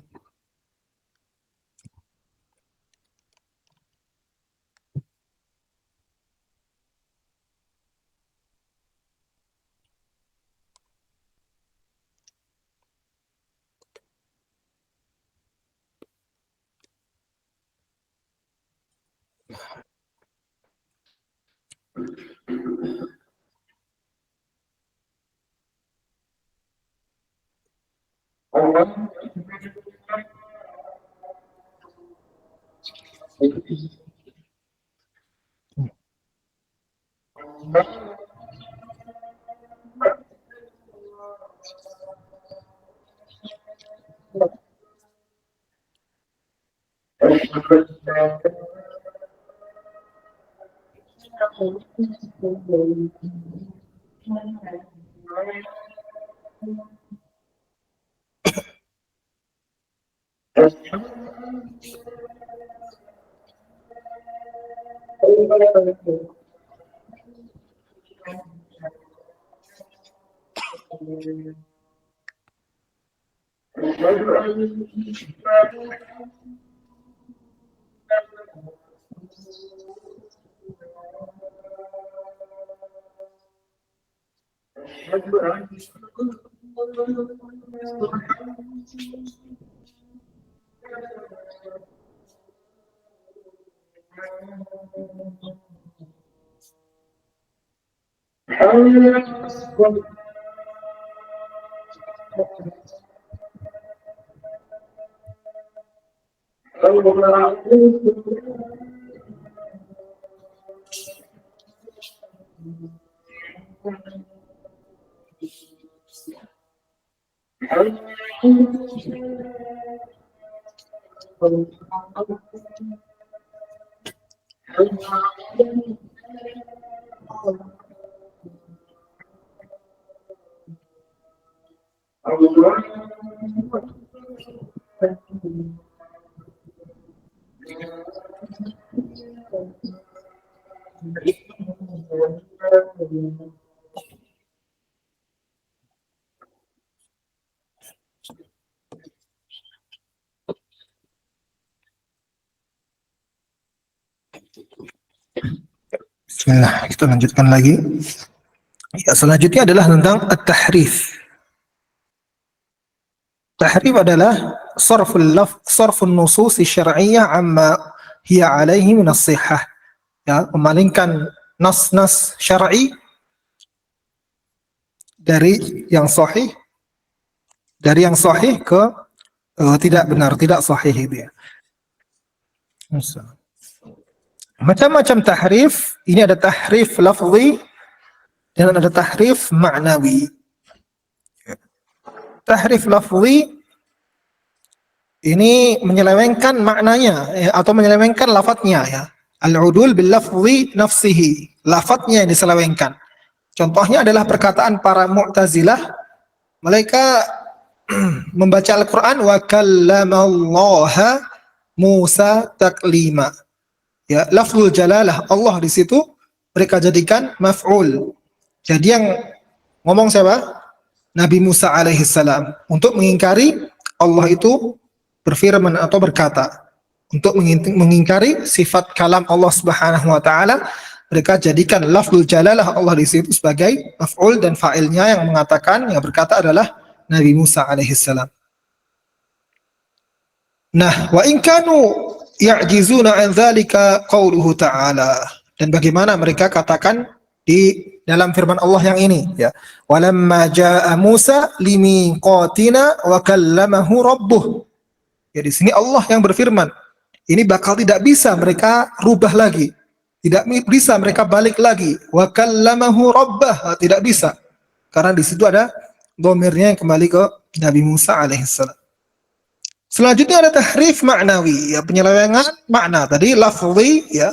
Speaker 1: Bismillah, kita lanjutkan lagi. Ya, selanjutnya adalah tentang at-tahrif. Tahrif adalah sarfun nusus syar'iyyah amma hiya alaihi min as-sihhah. Ya, memalingkan nas-nas syar'i dari yang sahih ke tidak benar, tidak sahih itu ya. Macam-macam tahrif, ini ada tahrif lafzi dan ada tahrif ma'nawi. Tahrif lafzi ini menyelewengkan maknanya ya, atau menyelewengkan lafadznya ya. Al-udul bil lafzi nafsihi, lafadznya yang diselewengkan. Contohnya adalah perkataan para Mu'tazilah, mereka membaca Al-Qur'an wa kallamallaha Musa taklima. Ya, lafzul jalalah Allah di situ mereka jadikan maf'ul. Jadi yang ngomong siapa? Nabi Musa alaihi salam, untuk mengingkari Allah itu berfirman atau berkata. Untuk mengingkari sifat kalam Allah Subhanahu wa taala, mereka jadikan lafzul jalalah Allah di situ sebagai maf'ul, dan fa'ilnya yang mengatakan, yang berkata adalah Nabi Musa alaihi salam. Nah, wa in kanu ya'jizuna an dzalika qauluhu ta'ala. Dan bagaimana mereka katakan di dalam firman Allah yang ini, ya. Walamma jaa Musa limiqatina wa kallamahu rabbuh. Ya, di sini Allah yang berfirman. Ini bakal tidak bisa mereka rubah lagi. Tidak bisa mereka balik lagi. Wa kallamahu rabbah, tidak bisa. Karena di situ ada dhamirnya yang kembali ke Nabi Musa alaihissalam. Selanjutnya ada tahrif ma'nawi, ya, penyelewengan makna. Tadi lafzi, ya,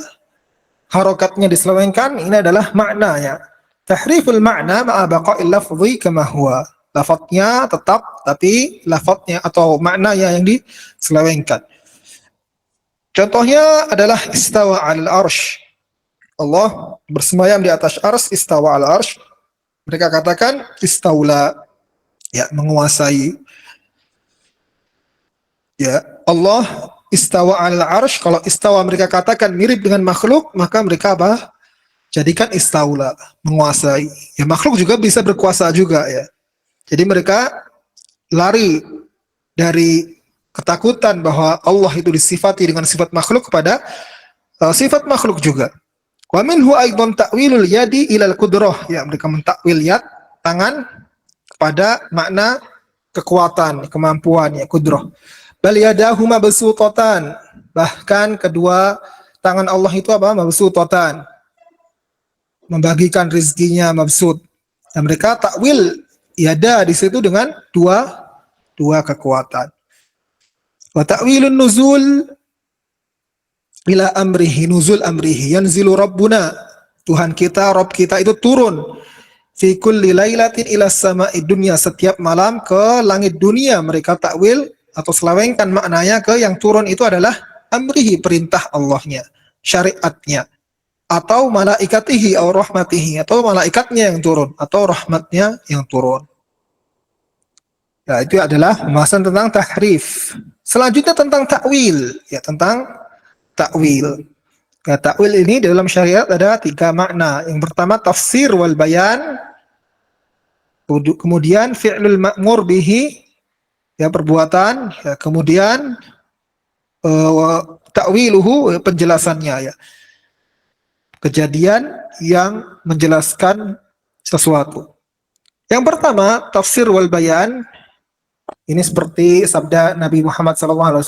Speaker 1: harokatnya diselewengkan, ini adalah maknanya. Tahriful makna ma'a baqa'il lafzi kama huwa. Lafadznya tetap, tapi lafadznya atau maknanya yang diselewengkan. Contohnya adalah istawa al-arsh. Allah bersemayam di atas arsy, istawa al-arsh. Mereka katakan istaula, ya, menguasai. Ya, Allah istawa al-arsh. Kalau istawa mereka katakan mirip dengan makhluk, maka mereka apa? Jadikan istaula, menguasai. Ya, makhluk juga bisa berkuasa juga, ya. Jadi mereka lari dari ketakutan bahwa Allah itu disifati dengan sifat makhluk kepada sifat makhluk juga. Wa minhu aidan ta'wilul yadi ilal qudrah. Ya, mereka mentakwil yad, tangan, kepada makna kekuatan, kemampuan, ya, qudrah. Bal yadahu mabsutatan. Bahkan kedua tangan Allah itu apa? Mabsutatan. Membagikan rezekinya, mabsut. Dan mereka takwil yada di situ dengan dua kekuatan. Wa ta'wilun nuzul ila amrihi, nuzul amrihi, yanzilu rabbuna, Tuhan kita, Rabb kita itu turun fi kulli lailatin ila sama'i dunya, setiap malam ke langit dunia. Mereka takwil atau selewengkan maknanya ke yang turun itu adalah amrihi, perintah Allahnya, syariatnya, atau malaikatihi atau rahmatihi, atau malaikatnya yang turun atau rahmatnya yang turun. Ya, itu adalah pembahasan tentang tahrif. Selanjutnya tentang takwil, ya, tentang takwil. Ya, takwil ini dalam syariat ada 3 makna. Yang pertama tafsir wal bayan, kemudian fi'lul ma'mur bihi, ya, perbuatan, ya, kemudian takwiluhu, penjelasannya, ya, kejadian yang menjelaskan sesuatu. Yang pertama tafsir wal bayan. Ini seperti sabda Nabi Muhammad SAW,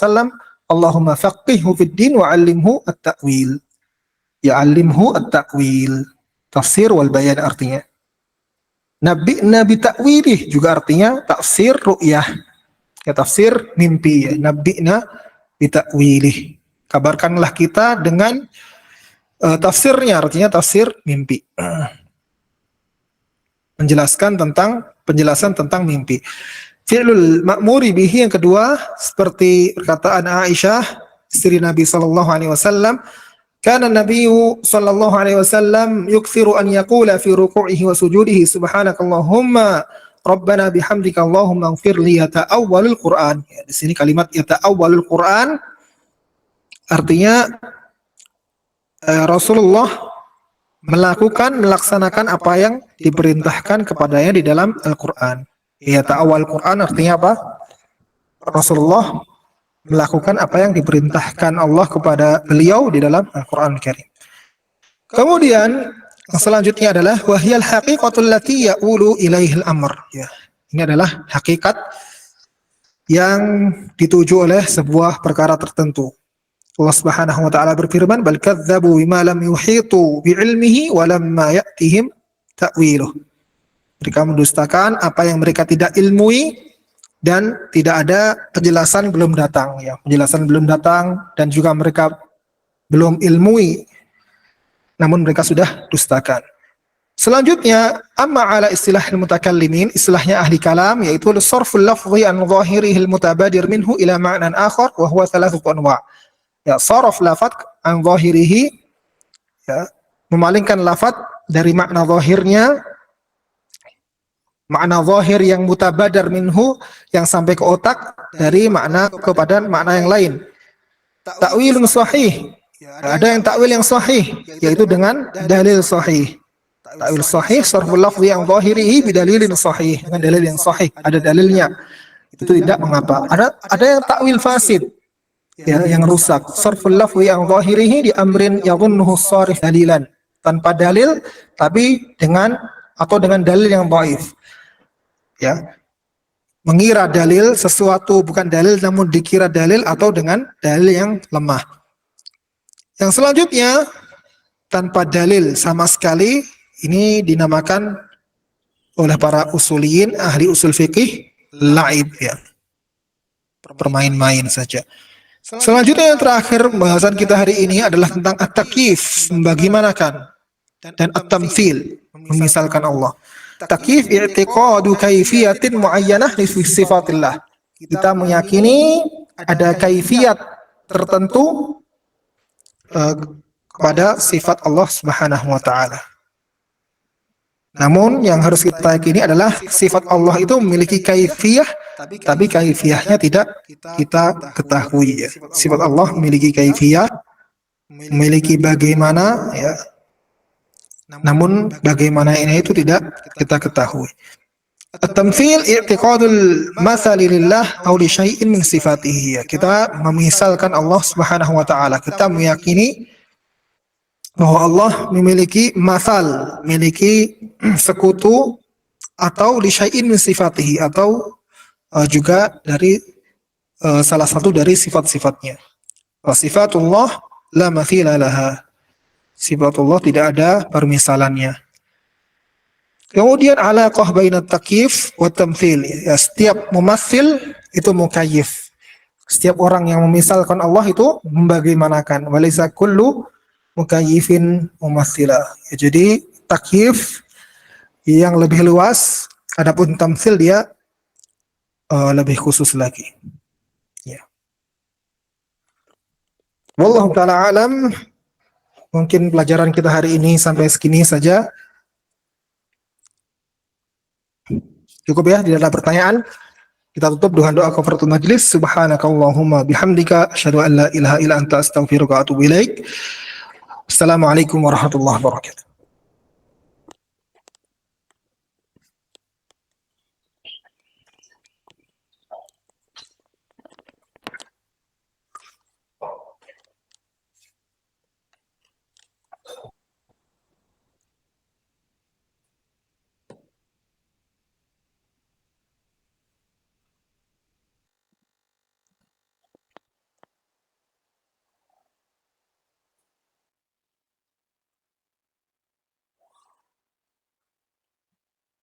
Speaker 1: Allahumma faqihhu fid din wa 'allimhu at-ta'wil. Ya, 'allimhu at-ta'wil. Tafsir wal bayan artinya. Nabi ta'wilih juga artinya tafsir ru'yah. Ya, tafsir mimpi, ya. Nabi'na bi ta'wilih. Kabarkanlah kita dengan tafsirnya, artinya tafsir mimpi. Penjelasan tentang mimpi. Fi'lul ma'muri bihi yang kedua, seperti perkataan Aisyah, istri Nabi sallallahu alaihi wasallam, kana Nabiyyu sallallahu alaihi wasallam yukthiru an yaqula fi ruku'ihi wa sujudihi subhanakallahumma rabbana bihamdika allahumma ighfir li yata'awwalul Qur'an. Ya, di sini kalimat yata'awwalul Qur'an artinya Rasulullah melaksanakan apa yang diperintahkan kepadanya di dalam Al-Qur'an. Ya, ta'awal Quran artinya apa? Rasulullah melakukan apa yang diperintahkan Allah kepada beliau di dalam Al-Quran Al-Karim. Kemudian selanjutnya adalah wahyal haqiqatul lati ya'ulu ilaihil amr. Ya, ini adalah hakikat yang dituju oleh sebuah perkara tertentu. Allah Subhanahu wa taala berfirman, bal kadzdzabu bima lam yuhitu bi'ilmihi wa lamma ya'tihim ta'wiluh. Mereka mendustakan apa yang mereka tidak ilmui dan tidak ada penjelasan belum datang, ya. Penjelasan belum datang, dan juga mereka belum ilmui, namun mereka sudah dustakan. Selanjutnya, amma ala istilahil mutakallimin, istilahnya ahli kalam, yaitu sarful lafzi an zahirihil mutabadir minhu ila ma'nan akhar, wa huwa thalathatu anwa'. Ya, sarf lafaz an zahirihi, ya, memalingkan lafaz dari makna zahirnya, makna zahir yang mutabadar minhu, yang sampai ke otak, dari makna kepada makna yang lain. Ta'wilun sahih, ada yang takwil yang sahih, yaitu dengan dalil sahih. Ta'wil sahih, sarful lafzi yang zahirihi bidalilin sahih, dengan dalil yang sahih, ada dalilnya, itu tidak mengapa. Ada yang takwil fasid, ya, yang rusak. Sarful lafzi yang zahirihi di amrin yadhunnuhu sarif dalilan, tanpa dalil tapi dengan dalil yang dhaif, ya, mengira dalil sesuatu bukan dalil namun dikira dalil, atau dengan dalil yang lemah. Yang selanjutnya, tanpa dalil sama sekali, ini dinamakan oleh para usuliyin, ahli usul fikih, laib, ya, permain-main saja. Selanjutnya yang terakhir pembahasan kita hari ini adalah tentang at-takyif, membagaimanakan, dan at-tamthil, memisalkan Allah. Takyif i'tiqadu kaifiyatin muayyanah li sifatillah. Kita meyakini ada kaifiyat tertentu kepada sifat Allah Subhanahu wa taala. Namun yang harus kita yakini adalah sifat Allah itu memiliki kaifiyah, tapi kaifiyahnya tidak kita ketahui, ya. Sifat Allah memiliki kaifiyah, memiliki bagaimana, ya, namun bagaimana ini itu tidak kita ketahui. At-tamthil i'tiqadul mathali lillah aw li syai'in min sifatihi. Kita memisalkan Allah Subhanahu wa taala. Kita meyakini bahwa Allah memiliki masal, memiliki sekutu, atau li syai'in min sifatihi, atau juga dari salah satu dari sifat-sifatnya. Wa sifatullah la mathila laha. Sifatullah tidak ada permisalannya. Kemudian alaqah bainat takyif wa tamthil. Ya, setiap mumassil itu mukayyif. Setiap orang yang memisalkan Allah itu membagaimanakan. Walaysa kullu mukayyifin mumassila. Ya, jadi takyif yang lebih luas, adapun tamthil dia lebih khusus lagi. Ya. Wallahu taala alam. Mungkin pelajaran kita hari ini sampai segini saja. Cukup ya, tidak ada pertanyaan. Kita tutup dengan doa kafaratul majlis. Subhanakallahumma bihamdika asyhadu an la ilaha illa anta astaghfiruka wa atubu ilaik. Assalamualaikum warahmatullahi wabarakatuh.